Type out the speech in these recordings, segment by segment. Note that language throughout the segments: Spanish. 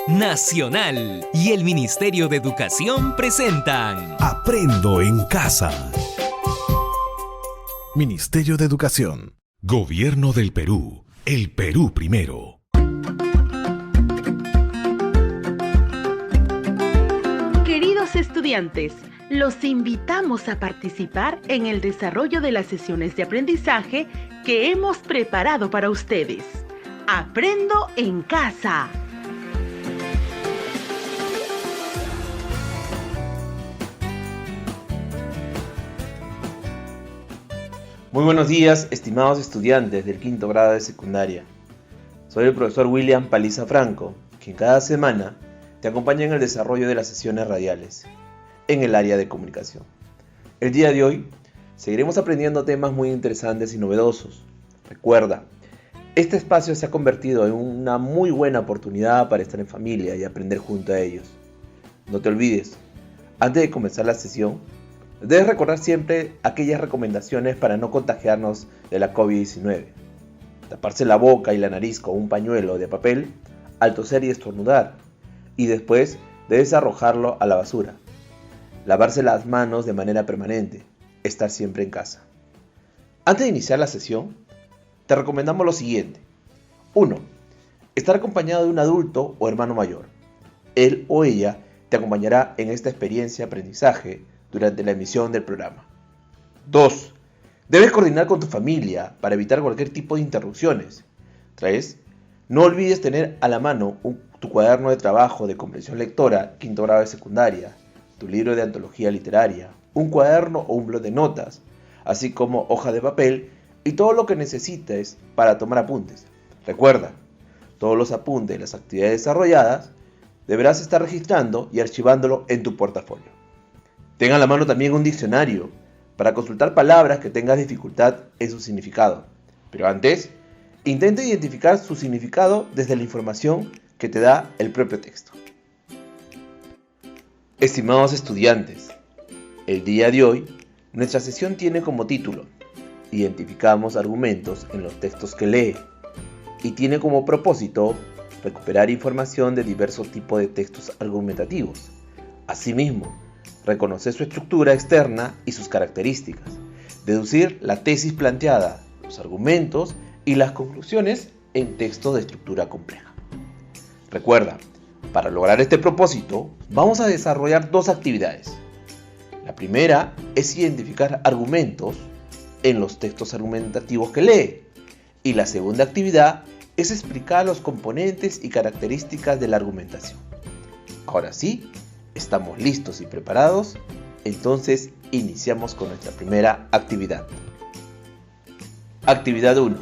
Nacional y el Ministerio de Educación presentan Aprendo en Casa. Ministerio de Educación. Gobierno del Perú. El Perú primero. Queridos estudiantes, los invitamos a participar en el desarrollo de las sesiones de aprendizaje que hemos preparado para ustedes. Aprendo en Casa. Muy buenos días, estimados estudiantes del quinto grado de secundaria. Soy el profesor William Paliza Franco, quien cada semana te acompaña en el desarrollo de las sesiones radiales en el área de comunicación. El día de hoy seguiremos aprendiendo temas muy interesantes y novedosos. Recuerda, este espacio se ha convertido en una muy buena oportunidad para estar en familia y aprender junto a ellos. No te olvides, antes de comenzar la sesión, debes recordar siempre aquellas recomendaciones para no contagiarnos de la COVID-19. Taparse la boca y la nariz con un pañuelo de papel al toser y estornudar. Y después debes arrojarlo a la basura. Lavarse las manos de manera permanente. Estar siempre en casa. Antes de iniciar la sesión, te recomendamos lo siguiente. 1. Estar acompañado de un adulto o hermano mayor. Él o ella te acompañará en esta experiencia de aprendizaje durante la emisión del programa. 2. Debes coordinar con tu familia para evitar cualquier tipo de interrupciones. 3. No olvides tener a la mano tu cuaderno de trabajo de comprensión lectora, quinto grado de secundaria, tu libro de antología literaria, un cuaderno o un blog de notas, así como hoja de papel y todo lo que necesites para tomar apuntes. Recuerda, todos los apuntes de las actividades desarrolladas deberás estar registrando y archivándolo en tu portafolio. Ten a la mano también un diccionario para consultar palabras que tengas dificultad en su significado. Pero antes, intenta identificar su significado desde la información que te da el propio texto. Estimados estudiantes, el día de hoy, nuestra sesión tiene como título Identificamos argumentos en los textos que lee y tiene como propósito recuperar información de diversos tipos de textos argumentativos. Asimismo, reconocer su estructura externa y sus características, deducir la tesis planteada, los argumentos y las conclusiones en textos de estructura compleja. Recuerda, para lograr este propósito, vamos a desarrollar dos actividades. La primera es identificar argumentos en los textos argumentativos que lee, y la segunda actividad es explicar los componentes y características de la argumentación. Ahora sí, ¿estamos listos y preparados? Entonces iniciamos con nuestra primera actividad. Actividad 1.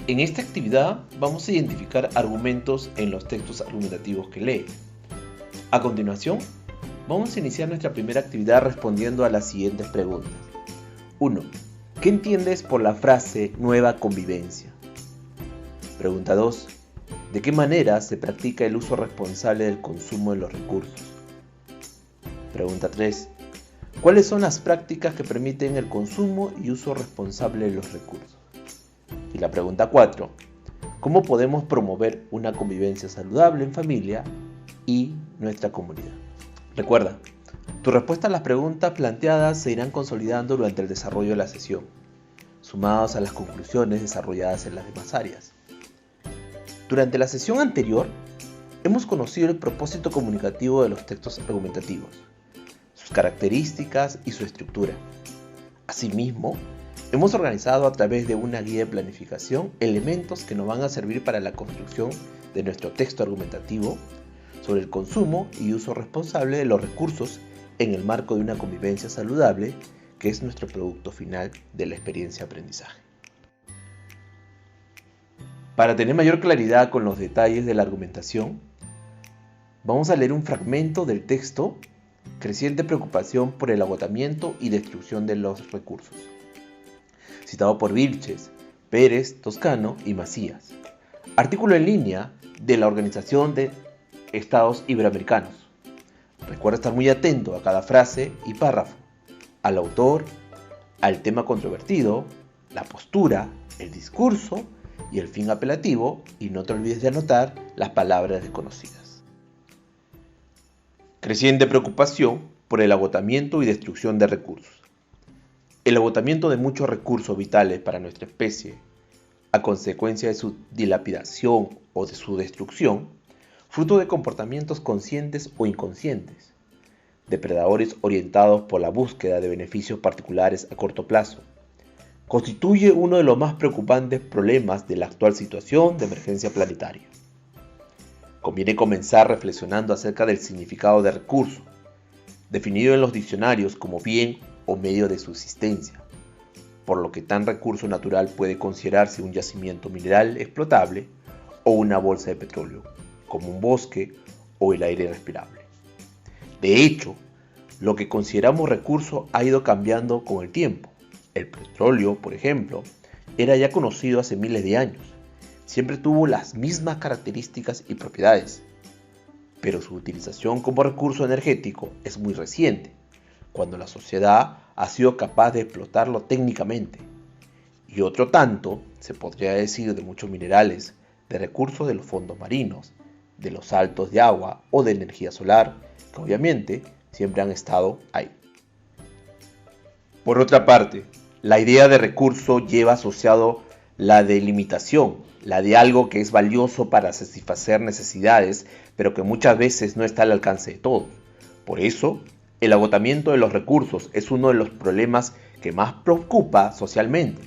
En esta actividad vamos a identificar argumentos en los textos argumentativos que lee. A continuación, vamos a iniciar nuestra primera actividad respondiendo a las siguientes preguntas. 1. ¿Qué entiendes por la frase nueva convivencia? Pregunta 2. ¿De qué manera se practica el uso responsable del consumo de los recursos? Pregunta 3. ¿Cuáles son las prácticas que permiten el consumo y uso responsable de los recursos? Y la pregunta 4. ¿Cómo podemos promover una convivencia saludable en familia y nuestra comunidad? Recuerda, tus respuestas a las preguntas planteadas se irán consolidando durante el desarrollo de la sesión, sumadas a las conclusiones desarrolladas en las demás áreas. Durante la sesión anterior, hemos conocido el propósito comunicativo de los textos argumentativos, sus características y su estructura. Asimismo, hemos organizado a través de una guía de planificación elementos que nos van a servir para la construcción de nuestro texto argumentativo sobre el consumo y uso responsable de los recursos en el marco de una convivencia saludable, que es nuestro producto final de la experiencia de aprendizaje. Para tener mayor claridad con los detalles de la argumentación, vamos a leer un fragmento del texto Creciente preocupación por el agotamiento y destrucción de los recursos, citado por Vilches, Pérez, Toscano y Macías. Artículo en línea de la Organización de Estados Iberoamericanos. Recuerda estar muy atento a cada frase y párrafo, al autor, al tema controvertido, la postura, el discurso y el fin apelativo, y no te olvides de anotar las palabras desconocidas. Creciente preocupación por el agotamiento y destrucción de recursos. El agotamiento de muchos recursos vitales para nuestra especie, a consecuencia de su dilapidación o de su destrucción, fruto de comportamientos conscientes o inconscientes, depredadores orientados por la búsqueda de beneficios particulares a corto plazo, constituye uno de los más preocupantes problemas de la actual situación de emergencia planetaria. Conviene comenzar reflexionando acerca del significado de recurso, definido en los diccionarios como bien o medio de subsistencia, por lo que tal recurso natural puede considerarse un yacimiento mineral explotable o una bolsa de petróleo, como un bosque o el aire respirable. De hecho, lo que consideramos recurso ha ido cambiando con el tiempo. El petróleo, por ejemplo, era ya conocido hace miles de años. Siempre tuvo las mismas características y propiedades, pero su utilización como recurso energético es muy reciente, cuando la sociedad ha sido capaz de explotarlo técnicamente. Y otro tanto se podría decir de muchos minerales, de recursos de los fondos marinos, de los saltos de agua o de energía solar, que obviamente siempre han estado ahí. Por otra parte, la idea de recurso lleva asociado la delimitación, la de algo que es valioso para satisfacer necesidades, pero que muchas veces no está al alcance de todos. Por eso, el agotamiento de los recursos es uno de los problemas que más preocupa socialmente,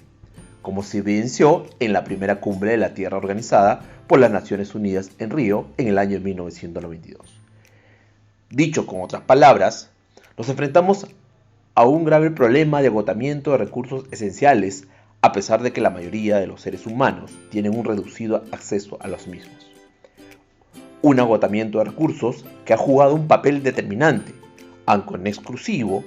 como se evidenció en la primera cumbre de la Tierra organizada por las Naciones Unidas en Río en el año 1992. Dicho con otras palabras, nos enfrentamos a un grave problema de agotamiento de recursos esenciales, a pesar de que la mayoría de los seres humanos tienen un reducido acceso a los mismos. Un agotamiento de recursos que ha jugado un papel determinante, aunque no exclusivo,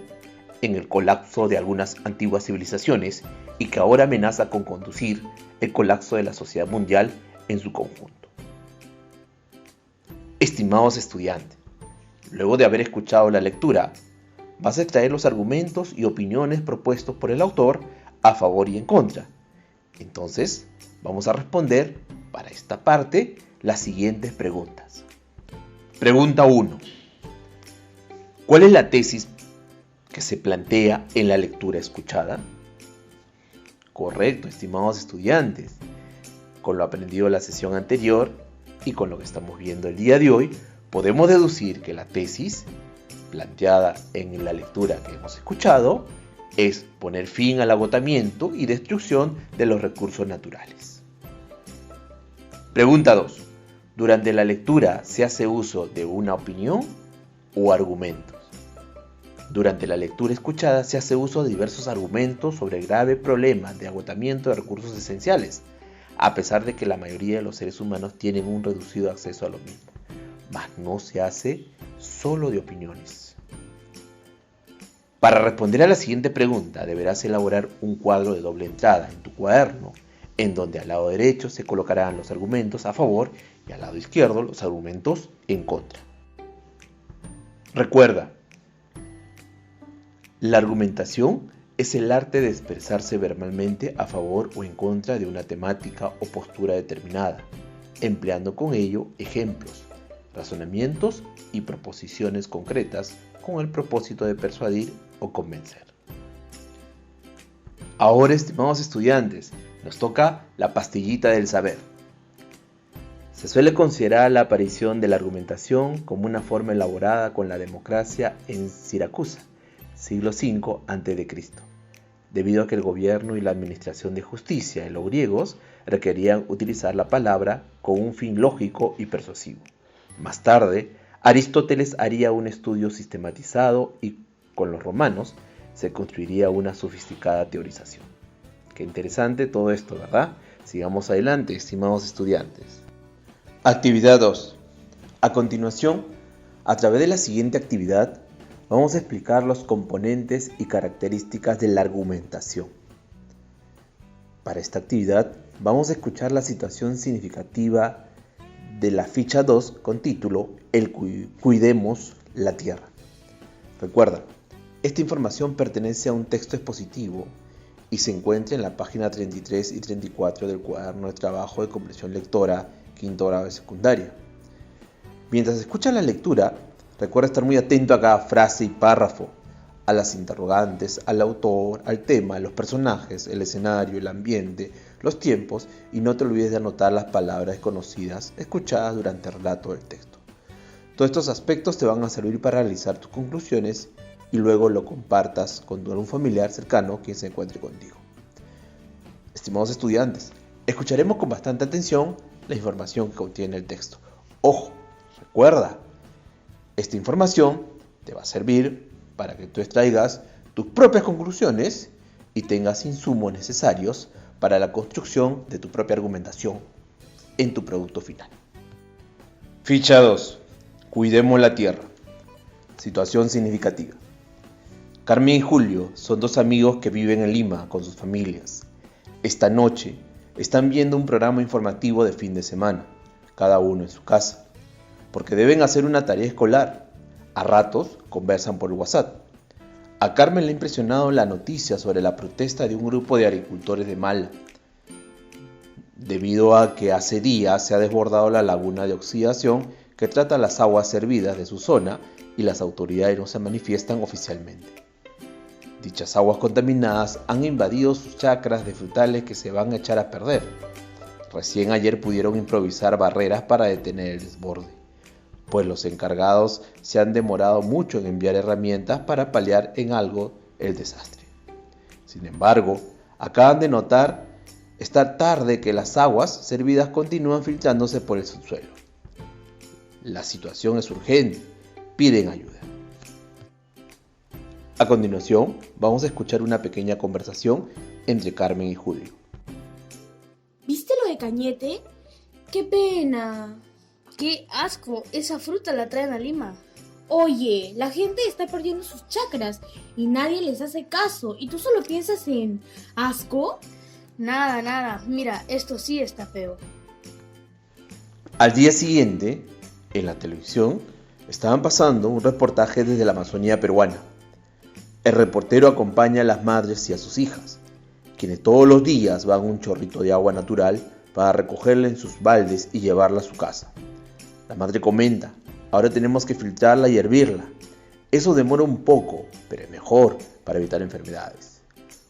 en el colapso de algunas antiguas civilizaciones y que ahora amenaza con conducir el colapso de la sociedad mundial en su conjunto. Estimados estudiantes, luego de haber escuchado la lectura, vas a extraer los argumentos y opiniones propuestos por el autor a favor y en contra. Entonces, vamos a responder para esta parte las siguientes preguntas. Pregunta 1. ¿Cuál es la tesis que se plantea en la lectura escuchada? Correcto, estimados estudiantes. Con lo aprendido en la sesión anterior y con lo que estamos viendo el día de hoy, podemos deducir que la tesis planteada en la lectura que hemos escuchado es poner fin al agotamiento y destrucción de los recursos naturales. Pregunta 2. ¿Durante la lectura se hace uso de una opinión o argumentos? Durante la lectura escuchada se hace uso de diversos argumentos sobre el grave problema de agotamiento de recursos esenciales, a pesar de que la mayoría de los seres humanos tienen un reducido acceso a los mismos, mas no se hace solo de opiniones. Para responder a la siguiente pregunta, deberás elaborar un cuadro de doble entrada en tu cuaderno, en donde al lado derecho se colocarán los argumentos a favor y al lado izquierdo los argumentos en contra. Recuerda, la argumentación es el arte de expresarse verbalmente a favor o en contra de una temática o postura determinada, empleando con ello ejemplos, razonamientos y proposiciones concretas con el propósito de persuadir o convencer. Ahora, estimados estudiantes, nos toca la pastillita del saber. Se suele considerar la aparición de la argumentación como una forma elaborada con la democracia en Siracusa, siglo V a.C., debido a que el gobierno y la administración de justicia de los griegos requerían utilizar la palabra con un fin lógico y persuasivo. Más tarde, Aristóteles haría un estudio sistematizado y con los romanos se construiría una sofisticada teorización. Qué interesante todo esto, ¿verdad? Sigamos adelante, estimados estudiantes. Actividad 2. A continuación, a través de la siguiente actividad, vamos a explicar los componentes y características de la argumentación. Para esta actividad, vamos a escuchar la situación significativa de la ficha 2 con título Cuidemos la Tierra. Recuerda, esta información pertenece a un texto expositivo y se encuentra en la página 33 y 34 del cuaderno de trabajo de comprensión lectora, quinto grado de secundaria. Mientras escuchas la lectura, Recuerda estar muy atento a cada frase y párrafo, a las interrogantes, al autor, al tema, los personajes, el escenario, el ambiente, los tiempos, y no te olvides de anotar las palabras desconocidas escuchadas durante el relato del texto. Todos estos aspectos te van a servir para realizar tus conclusiones y luego lo compartas con algún familiar cercano quien se encuentre contigo. Estimados estudiantes, escucharemos con bastante atención la información que contiene el texto. Ojo, recuerda, esta información te va a servir para que tú extraigas tus propias conclusiones y tengas insumos necesarios para la construcción de tu propia argumentación en tu producto final. Ficha 2. Cuidemos la tierra. Situación significativa. Carmen y Julio son dos amigos que viven en Lima con sus familias. Esta noche están viendo un programa informativo de fin de semana, cada uno en su casa, porque deben hacer una tarea escolar. A ratos conversan por WhatsApp. A Carmen le ha impresionado la noticia sobre la protesta de un grupo de agricultores de Mala, debido a que hace días se ha desbordado la laguna de oxidación que trata las aguas servidas de su zona y las autoridades no se manifiestan oficialmente. Dichas aguas contaminadas han invadido sus chacras de frutales que se van a echar a perder. Recién ayer pudieron improvisar barreras para detener el desborde, pues los encargados se han demorado mucho en enviar herramientas para paliar en algo el desastre. Sin embargo, acaban de notar esta tarde que las aguas servidas continúan filtrándose por el subsuelo. La situación es urgente, piden ayuda. A continuación, vamos a escuchar una pequeña conversación entre Carmen y Julio. ¿Viste lo de Cañete? ¡Qué pena! ¡Qué asco! Esa fruta la traen a Lima. Oye, la gente está perdiendo sus chacras y nadie les hace caso. ¿Y tú solo piensas en asco? Nada. Mira, esto sí está feo. Al día siguiente, en la televisión, estaban pasando un reportaje desde la Amazonía peruana. El reportero acompaña a las madres y a sus hijas, quienes todos los días van a un chorrito de agua natural para recogerla en sus baldes y llevarla a su casa. La madre comenta: ahora tenemos que filtrarla y hervirla. Eso demora un poco, pero es mejor para evitar enfermedades.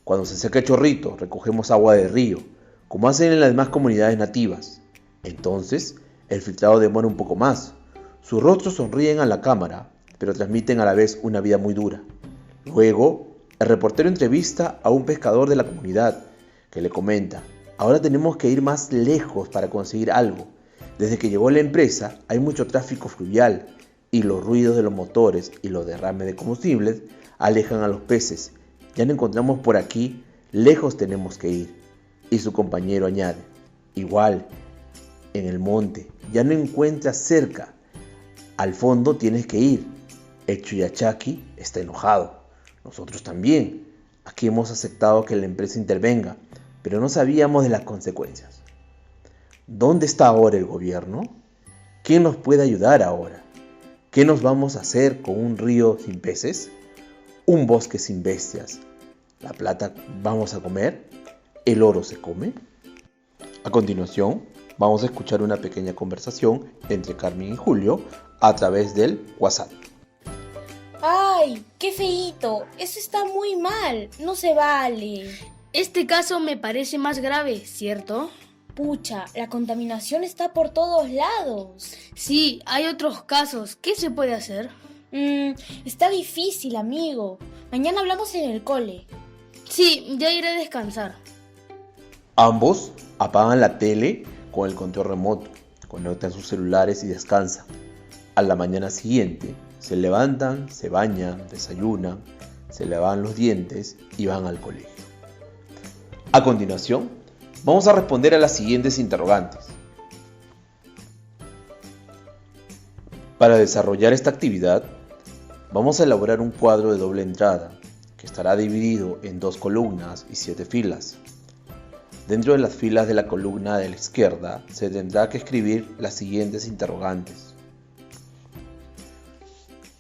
Cuando se seca el chorrito, recogemos agua del río, como hacen en las demás comunidades nativas. Entonces, el filtrado demora un poco más. Sus rostros sonríen a la cámara, pero transmiten a la vez una vida muy dura. Luego, el reportero entrevista a un pescador de la comunidad, que le comenta: ahora tenemos que ir más lejos para conseguir algo. Desde que llegó la empresa hay mucho tráfico fluvial y los ruidos de los motores y los derrames de combustibles alejan a los peces. Ya no encontramos por aquí, lejos tenemos que ir. Y su compañero añade: igual, en el monte, ya no encuentras cerca. Al fondo tienes que ir. El Chuyachaki está enojado. Nosotros también. Aquí hemos aceptado que la empresa intervenga, pero no sabíamos de las consecuencias. ¿Dónde está ahora el gobierno? ¿Quién nos puede ayudar ahora? ¿Qué nos vamos a hacer con un río sin peces? ¿Un bosque sin bestias? ¿La plata vamos a comer? ¿El oro se come? A continuación, vamos a escuchar una pequeña conversación entre Carmen y Julio a través del WhatsApp. ¡Ay, qué feíto! Eso está muy mal, no se vale. Este caso me parece más grave, ¿cierto? Pucha, la contaminación está por todos lados. Sí, hay otros casos. ¿Qué se puede hacer? Está difícil, amigo. Mañana hablamos en el cole. Sí, ya iré a descansar. Ambos apagan la tele con el control remoto, conectan sus celulares y descansan. A la mañana siguiente, se levantan, se bañan, desayunan, se lavan los dientes y van al colegio. A continuación, vamos a responder a las siguientes interrogantes. Para desarrollar esta actividad, vamos a elaborar un cuadro de doble entrada, que estará dividido en 2 columnas y 7 filas. Dentro de las filas de la columna de la izquierda, se tendrá que escribir las siguientes interrogantes.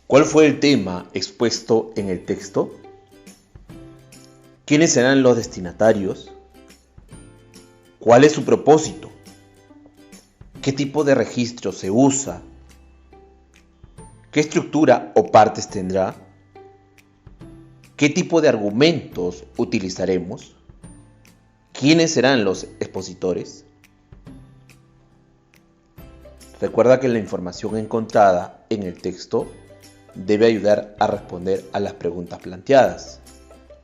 ¿Cuál fue el tema expuesto en el texto? ¿Quiénes serán los destinatarios? ¿Cuál es su propósito? ¿Qué tipo de registro se usa? ¿Qué estructura o partes tendrá? ¿Qué tipo de argumentos utilizaremos? ¿Quiénes serán los expositores? Recuerda que la información encontrada en el texto debe ayudar a responder a las preguntas planteadas.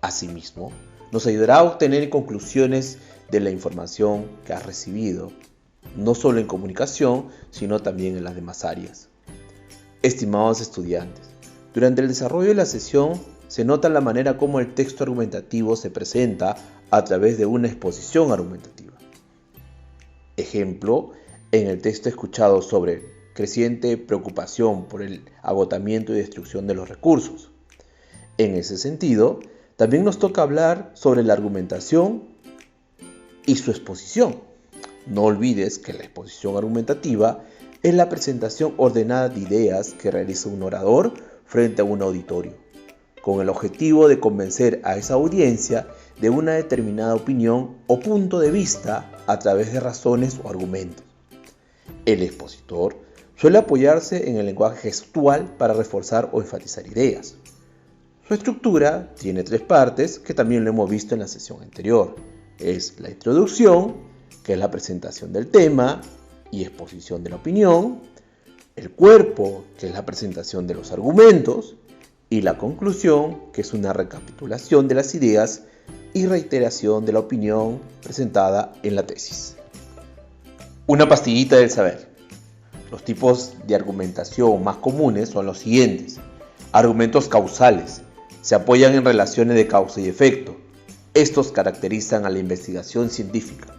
Asimismo, nos ayudará a obtener conclusiones de la información que has recibido, no solo en comunicación, sino también en las demás áreas. Estimados estudiantes, durante el desarrollo de la sesión se nota la manera como el texto argumentativo se presenta a través de una exposición argumentativa. Ejemplo, en el texto escuchado sobre creciente preocupación por el agotamiento y destrucción de los recursos. En ese sentido, también nos toca hablar sobre la argumentación y su exposición. No olvides que la exposición argumentativa es la presentación ordenada de ideas que realiza un orador frente a un auditorio, con el objetivo de convencer a esa audiencia de una determinada opinión o punto de vista a través de razones o argumentos. El expositor suele apoyarse en el lenguaje gestual para reforzar o enfatizar ideas. Su estructura tiene 3 partes que también lo hemos visto en la sesión anterior. Es la introducción, que es la presentación del tema y exposición de la opinión, el cuerpo, que es la presentación de los argumentos, y la conclusión, que es una recapitulación de las ideas y reiteración de la opinión presentada en la tesis. Una pastillita del saber. Los tipos de argumentación más comunes son los siguientes. Argumentos causales. Se apoyan en relaciones de causa y efecto. Estos caracterizan a la investigación científica.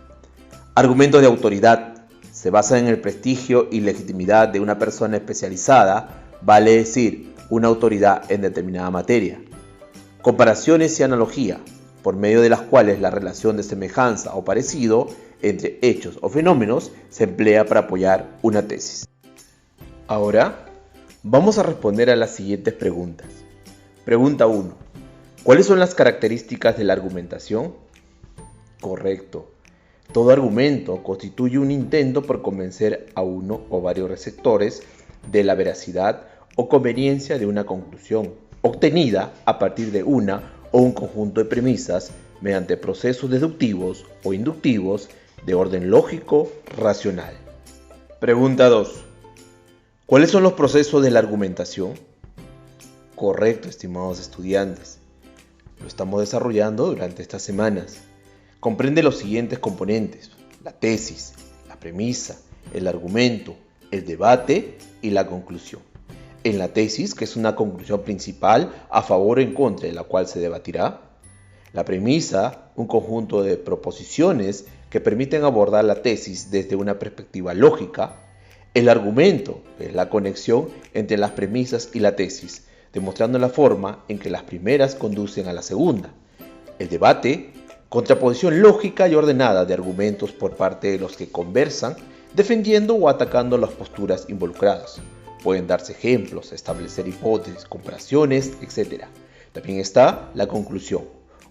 Argumentos de autoridad. Se basan en el prestigio y legitimidad de una persona especializada, vale decir, una autoridad en determinada materia. Comparaciones y analogía, por medio de las cuales la relación de semejanza o parecido entre hechos o fenómenos se emplea para apoyar una tesis. Ahora, vamos a responder a las siguientes preguntas. Pregunta 1. ¿Cuáles son las características de la argumentación? Correcto. Todo argumento constituye un intento por convencer a uno o varios receptores de la veracidad o conveniencia de una conclusión, obtenida a partir de una o un conjunto de premisas mediante procesos deductivos o inductivos de orden lógico racional. Pregunta 2. ¿Cuáles son los procesos de la argumentación? Correcto, estimados estudiantes. Lo estamos desarrollando durante estas semanas. Comprende los siguientes componentes: la tesis, la premisa, el argumento, el debate y la conclusión. En la tesis, que es una conclusión principal a favor o en contra de la cual se debatirá. La premisa, un conjunto de proposiciones que permiten abordar la tesis desde una perspectiva lógica. El argumento, que es la conexión entre las premisas y la tesis, demostrando la forma en que las primeras conducen a la segunda. El debate, contraposición lógica y ordenada de argumentos por parte de los que conversan, defendiendo o atacando las posturas involucradas. Pueden darse ejemplos, establecer hipótesis, comparaciones, etc. También está la conclusión,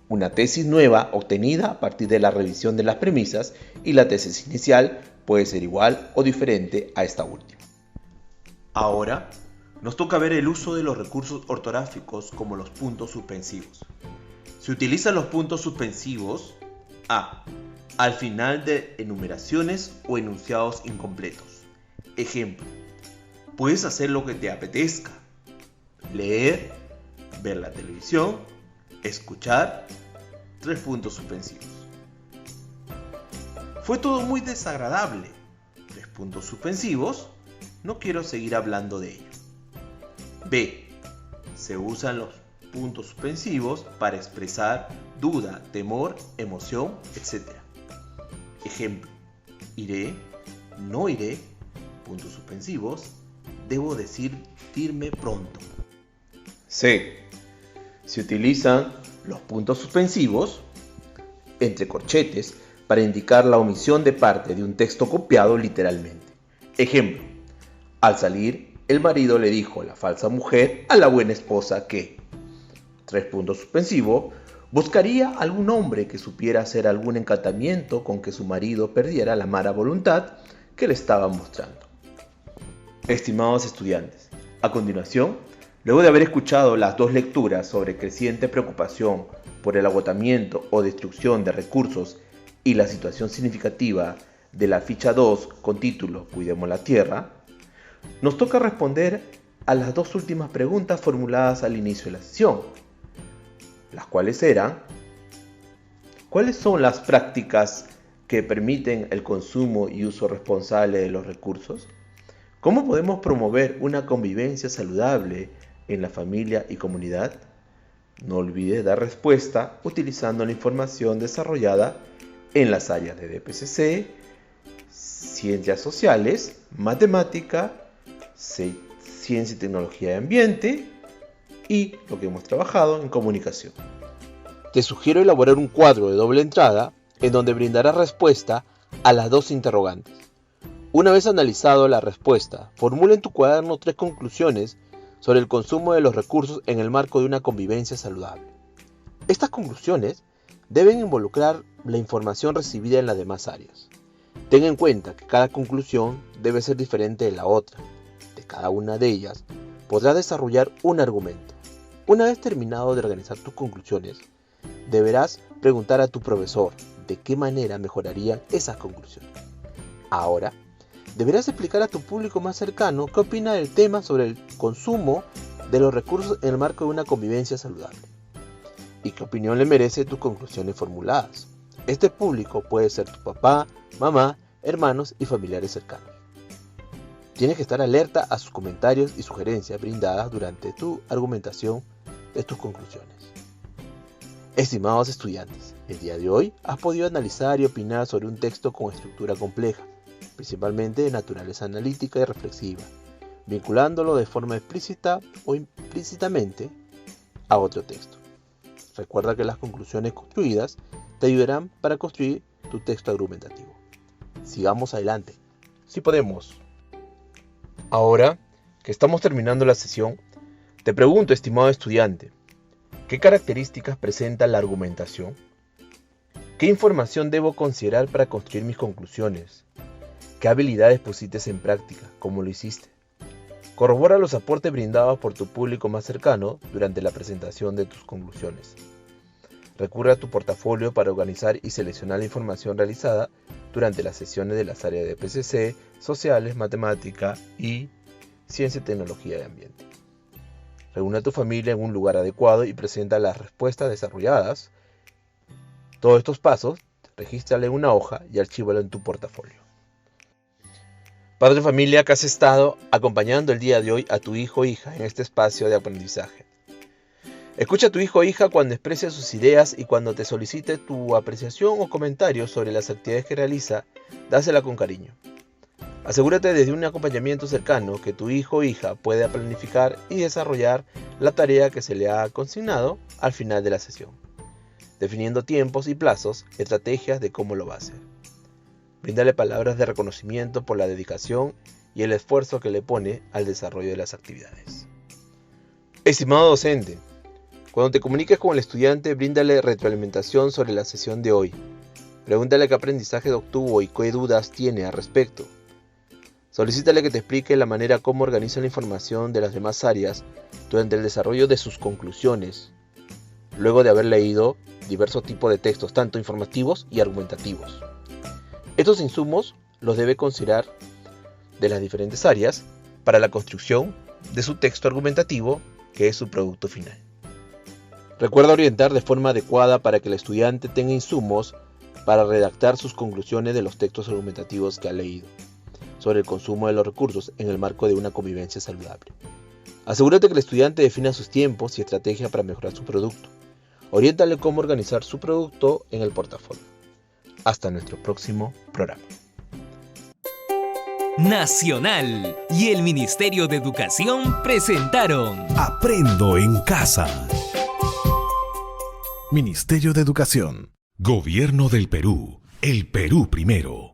una tesis nueva obtenida a partir de la revisión de las premisas, y la tesis inicial puede ser igual o diferente a esta última. Ahora, nos toca ver el uso de los recursos ortográficos como los puntos suspensivos. Se utilizan los puntos suspensivos a. Al final de enumeraciones o enunciados incompletos. Ejemplo: puedes hacer lo que te apetezca. Leer, ver la televisión, escuchar. 3 puntos suspensivos. Fue todo muy desagradable. 3 puntos suspensivos. No quiero seguir hablando de ello. B. Se usan los puntos suspensivos para expresar duda, temor, emoción, etc. Ejemplo: iré, no iré, puntos suspensivos, debo decirme pronto. C. Se utilizan los puntos suspensivos entre corchetes para indicar la omisión de parte de un texto copiado literalmente. Ejemplo: al salir, el marido le dijo a la falsa mujer a la buena esposa que, 3 puntos suspensivos, buscaría algún hombre que supiera hacer algún encantamiento con que su marido perdiera la mala voluntad que le estaba mostrando. Estimados estudiantes, A continuación, luego de haber escuchado las dos lecturas sobre creciente preocupación por el agotamiento o destrucción de recursos y la situación significativa de la ficha 2 con título Cuidemos la Tierra, nos toca responder a las dos últimas preguntas formuladas al inicio de la sesión, las cuales eran: ¿cuáles son las prácticas que permiten el consumo y uso responsable de los recursos? ¿Cómo podemos promover una convivencia saludable en la familia y comunidad? No olvides dar respuesta utilizando la información desarrollada en las áreas de DPCC, Ciencias Sociales, Matemática, Ciencia y Tecnología de Ambiente y lo que hemos trabajado en Comunicación. Te sugiero elaborar un cuadro de doble entrada en donde brindarás respuesta a las dos interrogantes. Una vez analizado la respuesta, formula en tu cuaderno 3 conclusiones sobre el consumo de los recursos en el marco de una convivencia saludable. Estas conclusiones deben involucrar la información recibida en las demás áreas. Ten en cuenta que cada conclusión debe ser diferente de la otra. De cada una de ellas podrás desarrollar un argumento. Una vez terminado de organizar tus conclusiones, deberás preguntar a tu profesor de qué manera mejorarían esas conclusiones. Ahora, deberás explicar a tu público más cercano qué opina del tema sobre el consumo de los recursos en el marco de una convivencia saludable y qué opinión le merece tus conclusiones formuladas. Este público puede ser tu papá, mamá, hermanos y familiares cercanos. Tienes que estar alerta a sus comentarios y sugerencias brindadas durante tu argumentación de tus conclusiones. Estimados estudiantes, el día de hoy has podido analizar y opinar sobre un texto con estructura compleja, principalmente de naturaleza analítica y reflexiva, vinculándolo de forma explícita o implícitamente a otro texto. Recuerda que las conclusiones construidas te ayudarán para construir tu texto argumentativo. Sigamos adelante. Sí podemos. Ahora que estamos terminando la sesión, te pregunto, estimado estudiante, ¿qué características presenta la argumentación? ¿Qué información debo considerar para construir mis conclusiones? ¿Qué habilidades pusiste en práctica? ¿Cómo lo hiciste? Corrobora los aportes brindados por tu público más cercano durante la presentación de tus conclusiones. Recurre a tu portafolio para organizar y seleccionar la información realizada durante las sesiones de las áreas de PCC, Sociales, Matemática y Ciencia y Tecnología de Ambiente. Reúne a tu familia en un lugar adecuado y presenta las respuestas desarrolladas. Todos estos pasos, regístralo en una hoja y archívalo en tu portafolio. Padre de familia que has estado acompañando el día de hoy a tu hijo o hija en este espacio de aprendizaje. Escucha a tu hijo o hija cuando exprese sus ideas y cuando te solicite tu apreciación o comentario sobre las actividades que realiza, dásela con cariño. Asegúrate desde un acompañamiento cercano que tu hijo o hija pueda planificar y desarrollar la tarea que se le ha consignado al final de la sesión, definiendo tiempos y plazos, estrategias de cómo lo va a hacer. Bríndale palabras de reconocimiento por la dedicación y el esfuerzo que le pone al desarrollo de las actividades. Estimado docente, cuando te comuniques con el estudiante, bríndale retroalimentación sobre la sesión de hoy. Pregúntale qué aprendizaje obtuvo y qué dudas tiene al respecto. Solicítale que te explique la manera como organiza la información de las demás áreas durante el desarrollo de sus conclusiones, luego de haber leído diversos tipos de textos, tanto informativos y argumentativos. Estos insumos los debe considerar de las diferentes áreas para la construcción de su texto argumentativo, que es su producto final. Recuerda orientar de forma adecuada para que el estudiante tenga insumos para redactar sus conclusiones de los textos argumentativos que ha leído sobre el consumo de los recursos en el marco de una convivencia saludable. Asegúrate que el estudiante defina sus tiempos y estrategias para mejorar su producto. Oriéntale cómo organizar su producto en el portafolio. Hasta nuestro próximo programa. Nacional y el Ministerio de Educación presentaron Aprendo en Casa. Ministerio de Educación. Gobierno del Perú. El Perú primero.